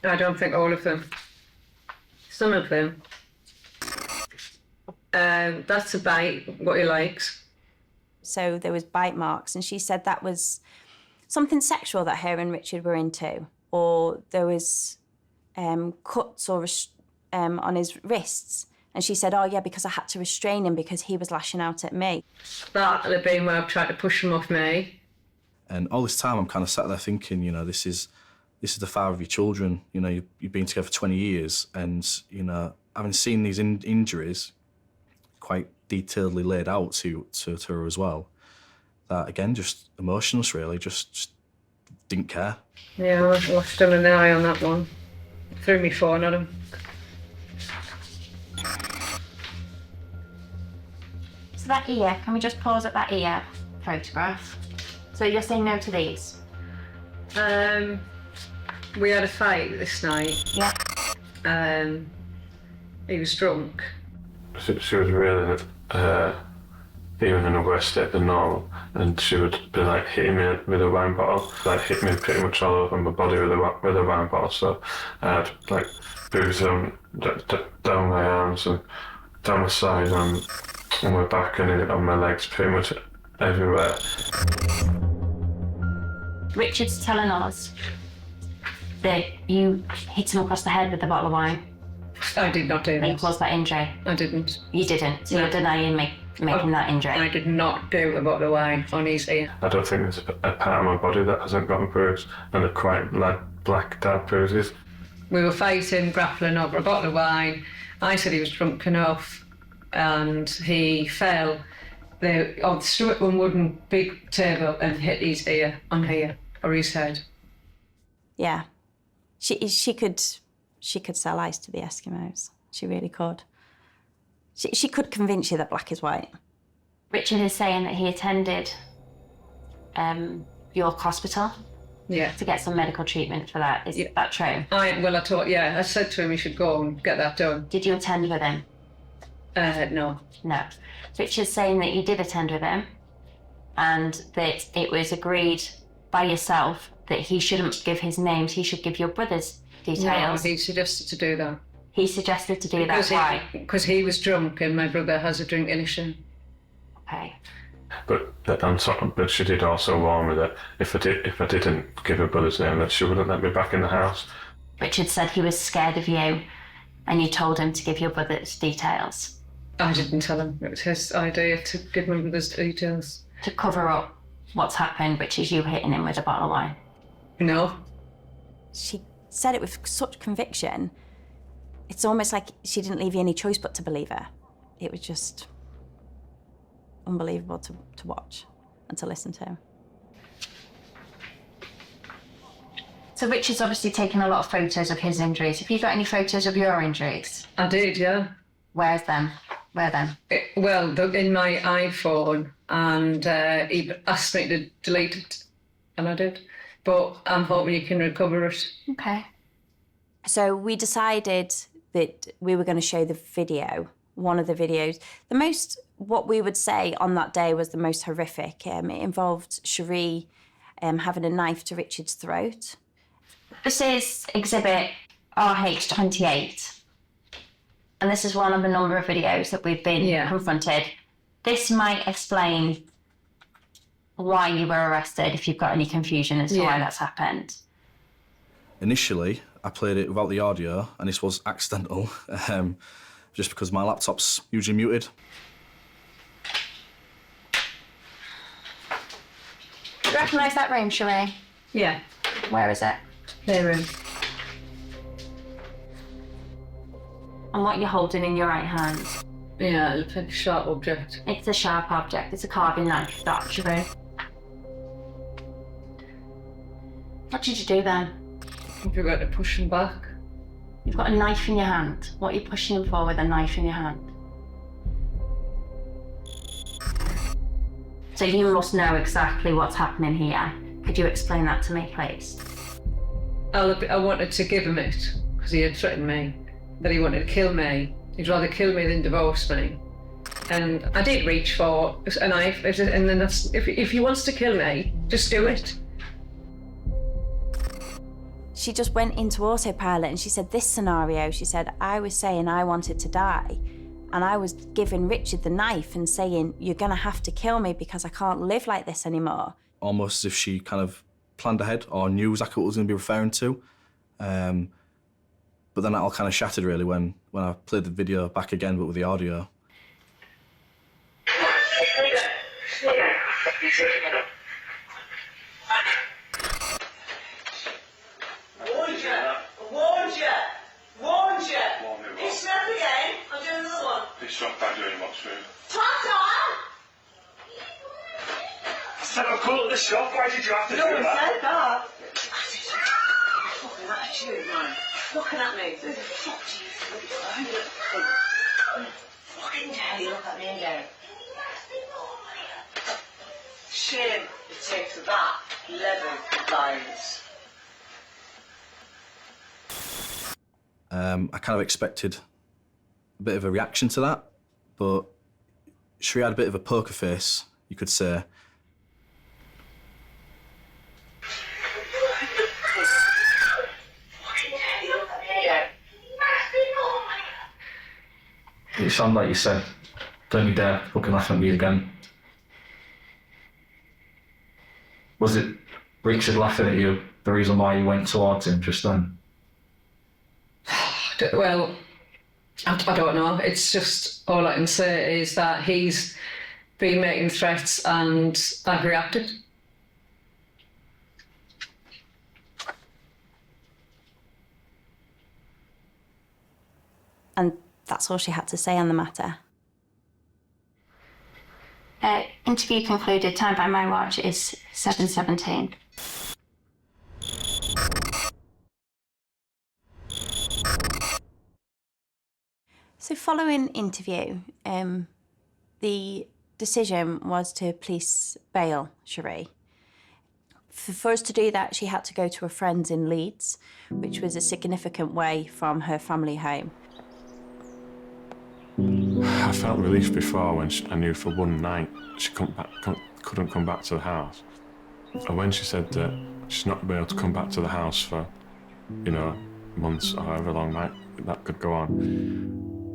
I don't think all of them. Some of them. That's a bite, what he likes. So there was bite marks, and she said that was something sexual that her and Richard were into, or there was cuts or on his wrists, and she said, oh yeah, because I had to restrain him because he was lashing out at me. That'll have been where I've tried to push him off me. And all this time I'm kind of sat there thinking, you know, this is the father of your children. You know, you've been together for 20 years, and, you know, having seen these injuries quite detailedly laid out to her as well, that, again, just emotionless, really, just didn't care. Yeah, I lost him an eye on that one. Threw me phone at him. So that ear, can we just pause at that ear photograph? So you're saying no to these? We had a fight this night. Yeah. He was drunk. She was really even in a worse state than normal, and she would be like hitting me with a wine bottle, like hit me pretty much all over my body with a wine bottle. So I had like bruises down my arms and down my side and on my back and on my legs, pretty much everywhere. Richard's telling us that you hit him across the head with a bottle of wine. I did not do And you that. caused that injury. I didn't. You didn't. So No. you're denying making that injury. I did not do a bottle of wine on his ear. I don't think there's a part of my body that hasn't gotten bruised, and they're quite like black, dark bruises. We were fighting, grappling over a bottle of wine. I said he was drunk enough, and he fell through one wooden big table and hit his ear on here, or his head. Yeah, she could sell ice to the Eskimos. She really could. She could convince you that black is white. Richard is saying that he attended York Hospital to get some medical treatment for that. Is that true? I said to him he should go and get that done. Did you attend with him? No. No. Richard's saying that you did attend with him, and that it was agreed by yourself that he shouldn't give his names, he should give your brother's details. No, he suggested to do that. He suggested to do that. Why? Because he was drunk and my brother has a drinking issue. Okay. But she did also warn me that if I didn't give her brother's name, that she wouldn't let me back in the house. Richard said he was scared of you, and you told him to give your brother's details. I didn't tell him. It was his idea to give my brother's details. To cover up what's happened, which is you hitting him with a bottle of wine. No. She said it with such conviction. It's almost like she didn't leave you any choice but to believe her. It was just unbelievable to watch and to listen to. So Richard's obviously taken a lot of photos of his injuries. Have you got any photos of your injuries? I did, yeah. Where's them? Where then? Well, they're in my iPhone, and he asked me to delete it, and I did. But I'm hoping you can recover it. Okay. So we decided that we were going to show the video, one of the videos. What we would say on that day was the most horrific. It involved Cherie having a knife to Richard's throat. This is exhibit RH28. And this is one of a number of videos that we've been confronted. This might explain why you were arrested, if you've got any confusion as to why that's happened. Initially, I played it without the audio, and this was accidental, just because my laptop's usually muted. Do you recognise that room, Cherie? Yeah. Where is it? Playroom. And what you're holding in your right hand? Yeah, it looks like a sharp object. It's a sharp object. It's a carving knife, that, Cherie. What did you do then? You've got to push him back. You've got a knife in your hand. What are you pushing him for with a knife in your hand? So you must know exactly what's happening here. Could you explain that to me, please? I wanted to give him it, because he had threatened me, that he wanted to kill me. He'd rather kill me than divorce me. And I did reach for a knife, and then that's, if he wants to kill me, just do it. She just went into autopilot and she said, this scenario, she said, I was saying I wanted to die. And I was giving Richard the knife and saying, you're going to have to kill me because I can't live like this anymore. Almost as if she kind of planned ahead or knew exactly what I was going to be referring to. But then that all kind of shattered, really, when I played the video back again, but with the audio. Warned you. It's not again. I'm doing another one. Please stop by doing what's true. Tata! I said I'm cool at the shop. Why did you have to No do one that? said that. Fucking attitude, man. Looking at me. Who the fuck do you think? Fucking dare you look at me again? Shame it takes that level of violence. I kind of expected a bit of a reaction to that, but Cherie had a bit of a poker face, you could say. It sounded like you said, don't you dare fucking laugh at me again. Was it Richard laughing at you the reason why you went towards him just then? Well, I don't know. It's just, all I can say is that he's been making threats and I've reacted. And that's all she had to say on the matter. Interview concluded. Time by my watch is 7:17. So following interview, the decision was to police bail Cherie. For us to do that, she had to go to a friend's in Leeds, which was a significant way from her family home. I felt relief before when I knew for one night she couldn't come back to the house. And when she said that she's not been able to come back to the house for, months or however long that could go on,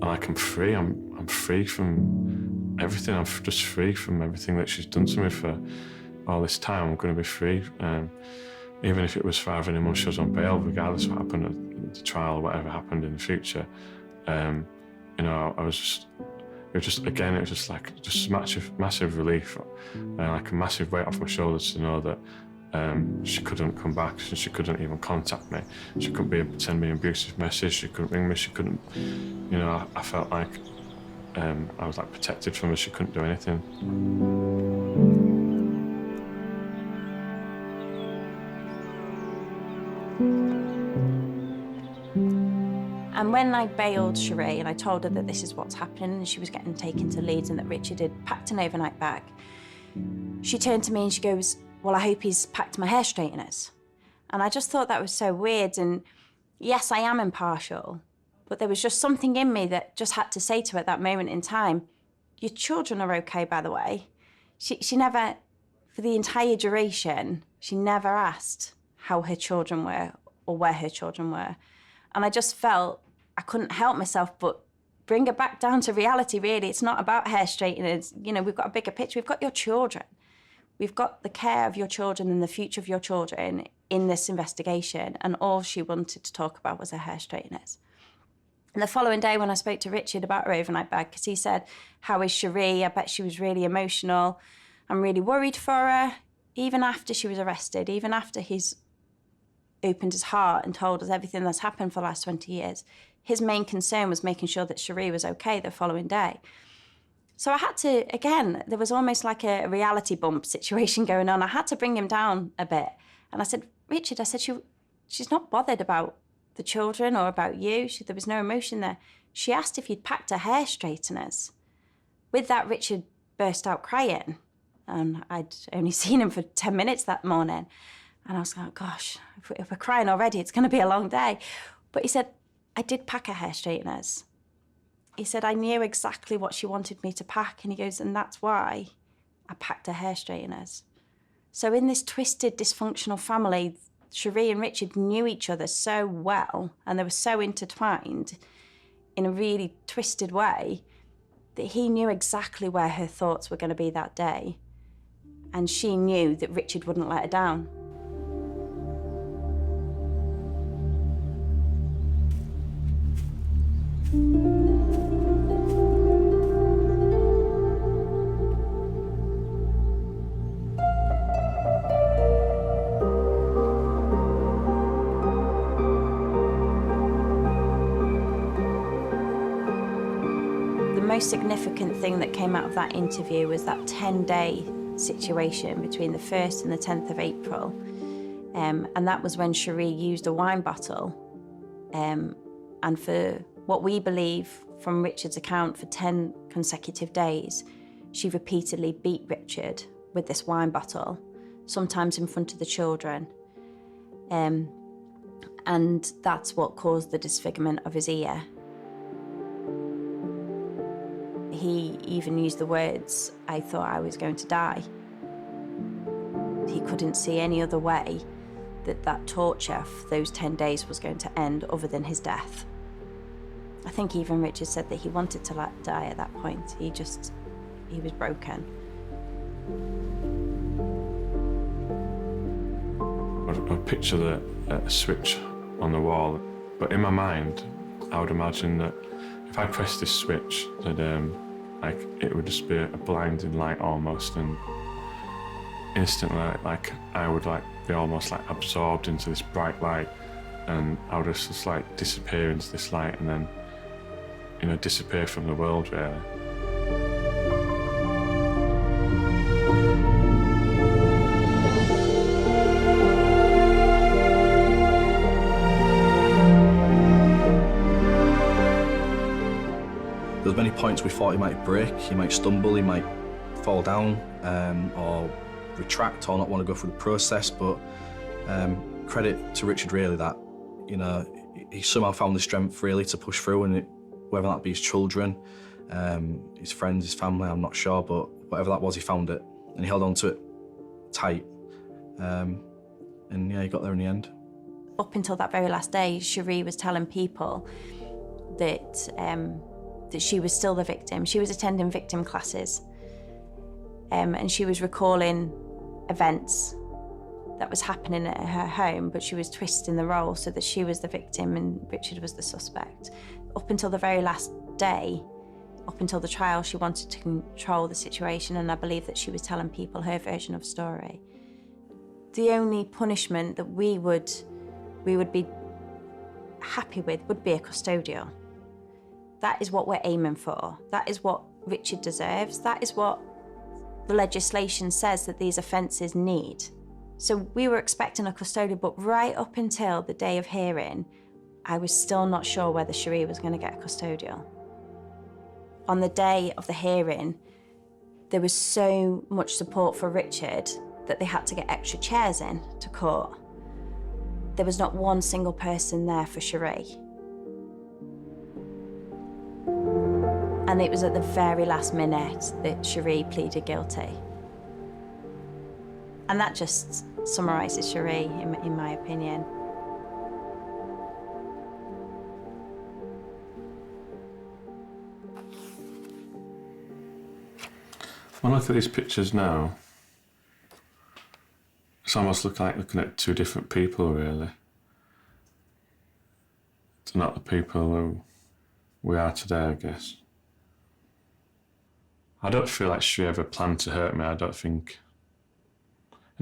and like I'm free. I'm free from everything. I'm just free from everything that she's done to me for all this time. I'm going to be free, even if it was for having a month she was on bail, regardless of what happened at the trial or whatever happened in the future. I was just. It was just massive relief, like a massive weight off my shoulders to know that she couldn't come back, she couldn't even contact me, she couldn't send me an abusive message, she couldn't ring me, she couldn't, I felt like I was like protected from her, she couldn't do anything. And when I bailed Cherie and I told her that this is what's happening and she was getting taken to Leeds and that Richard had packed an overnight bag, she turned to me and she goes, well, I hope he's packed my hair straighteners. And I just thought that was so weird. And yes, I am impartial, but there was just something in me that just had to say to her at that moment in time, your children are okay, by the way. She never, for the entire duration, she never asked how her children were or where her children were. And I just felt I couldn't help myself but bring her back down to reality, really. It's not about hair straighteners. You know, we've got a bigger picture. We've got your children. We've got the care of your children and the future of your children in this investigation. And all she wanted to talk about was her hair straighteners. And the following day when I spoke to Richard about her overnight bag, because he said, how is Cherie? I bet she was really emotional. I'm really worried for her. Even after she was arrested, even after he's opened his heart and told us everything that's happened for the last 20 years, his main concern was making sure that Cherie was okay the following day. So I had to, again, there was almost like a reality bump situation going on. I had to bring him down a bit. And I said, Richard, I said, she's not bothered about the children or about you. There was no emotion there. She asked if you'd packed her hair straighteners. With that, Richard burst out crying. And I'd only seen him for 10 minutes that morning. And I was like, gosh, if we're crying already, it's going to be a long day. But he said, I did pack her hair straighteners. He said, I knew exactly what she wanted me to pack. And he goes, and that's why I packed her hair straighteners. So in this twisted, dysfunctional family, Cherie and Richard knew each other so well, and they were so intertwined in a really twisted way, that he knew exactly where her thoughts were going to be that day. And she knew that Richard wouldn't let her down. The most significant thing that came out of that interview was that 10-day situation between the 1st and the 10th of April. And that was when Cherie used a wine bottle. And for what we believe from Richard's account, for 10 consecutive days, she repeatedly beat Richard with this wine bottle, sometimes in front of the children. And that's what caused the disfigurement of his ear. He even used the words, I thought I was going to die. He couldn't see any other way that torture for those 10 days was going to end other than his death. I think even Richard said that he wanted to die at that point. He was broken. I'd picture the switch on the wall, but in my mind, I would imagine that if I pressed this switch, that it would just be a blinding light almost, and instantly, I would be almost absorbed into this bright light, and I would just disappear into this light, and then, disappear from the world, really. There was many points we thought he might break, he might stumble, he might fall down, or retract or not want to go through the process, but credit to Richard really that, he somehow found the strength really to push through, and whether that be his children, his friends, his family, I'm not sure, but whatever that was, he found it, and he held on to it tight, and yeah, he got there in the end. Up until that very last day, Cherie was telling people that she was still the victim. She was attending victim classes, and she was recalling events that was happening at her home, but she was twisting the role so that she was the victim and Richard was the suspect. Up until the very last day, up until the trial, she wanted to control the situation, and I believe that she was telling people her version of the story. The only punishment that we would be happy with would be a custodial. That is what we're aiming for. That is what Richard deserves. That is what the legislation says that these offences need. So we were expecting a custodial, but right up until the day of hearing, I was still not sure whether Cherie was going to get a custodial. On the day of the hearing, there was so much support for Richard that they had to get extra chairs in to court. There was not one single person there for Cherie. And it was at the very last minute that Cherie pleaded guilty. And that just summarises Cherie, in my opinion. When I look at these pictures now, it's almost looking at two different people, really. It's not the people who we are today, I guess. I don't feel like she ever planned to hurt me. I don't think...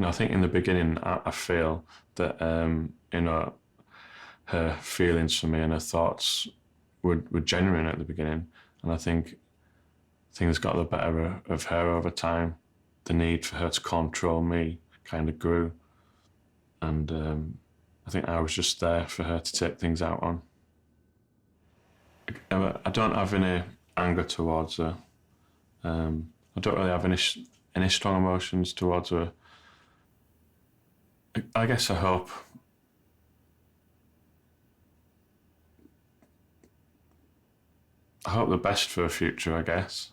I think in the beginning, I feel that, her feelings for me and her thoughts were genuine at the beginning. And I think things got the better of her over time. The need for her to control me kind of grew. And I think I was just there for her to take things out on. I don't have any anger towards her. I don't really have any strong emotions towards her. I guess I hope the best for her future, I guess.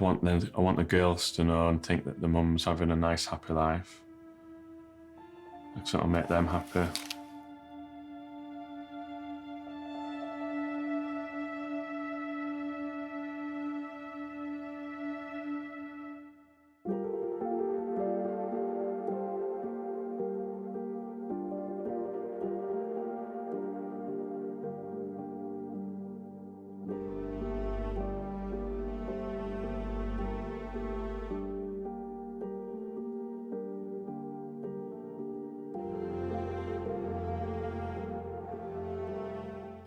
I want the girls to know and think that the mum's having a nice, happy life. It'll make them happy.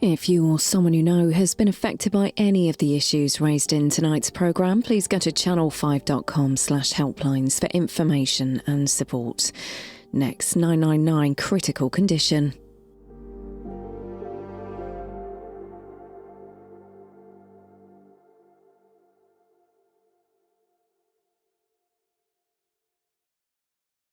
If you or someone you know has been affected by any of the issues raised in tonight's programme, please go to channel5.com/helplines for information and support. Next, 999 critical condition.